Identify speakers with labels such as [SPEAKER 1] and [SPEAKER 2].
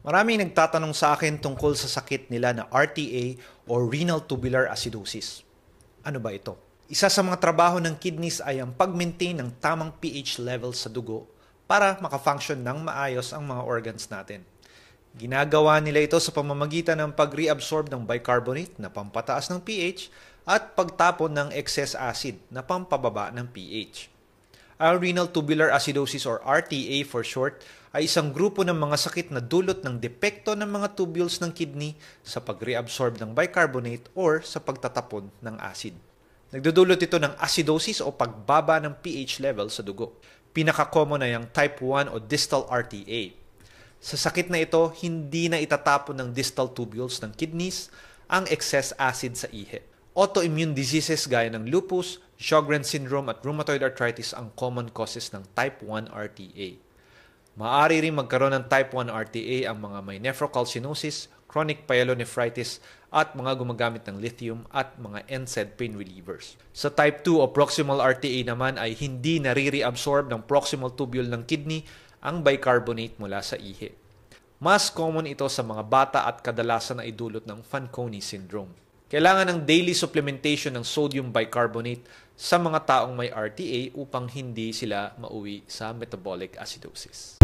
[SPEAKER 1] Maraming nagtatanong sa akin tungkol sa sakit nila na RTA or renal tubular acidosis. Ano ba ito? Isa sa mga trabaho ng kidneys ay ang pag-maintain ng tamang pH level sa dugo para makafunction ng maayos ang mga organs natin. Ginagawa nila ito sa pamamagitan ng pag-reabsorb ng bicarbonate na pampataas ng pH at pagtapon ng excess acid na pampababa ng pH. Ang renal tubular acidosis or RTA for short ay isang grupo ng mga sakit na dulot ng depekto ng mga tubules ng kidney sa pag-reabsorb ng bicarbonate or sa pagtatapon ng acid. Nagdudulot ito ng acidosis o pagbaba ng pH level sa dugo. Pinaka-common ay ang type 1 o distal RTA. Sa sakit na ito, hindi na itatapon ng distal tubules ng kidneys ang excess acid sa ihi. Autoimmune diseases gaya ng lupus, Sjogren's syndrome at rheumatoid arthritis ang common causes ng type 1 RTA. Maaari ring magkaroon ng type 1 RTA ang mga may nephrocalcinosis, chronic pyelonephritis at mga gumagamit ng lithium at mga NSAID pain relievers. Sa type 2 o proximal RTA naman ay hindi nare-reabsorb ng proximal tubule ng kidney ang bicarbonate mula sa ihi. Mas common ito sa mga bata at kadalasan na idulot ng Fanconi syndrome. Kailangan ng daily supplementation ng sodium bicarbonate sa mga taong may RTA upang hindi sila mauwi sa metabolic acidosis.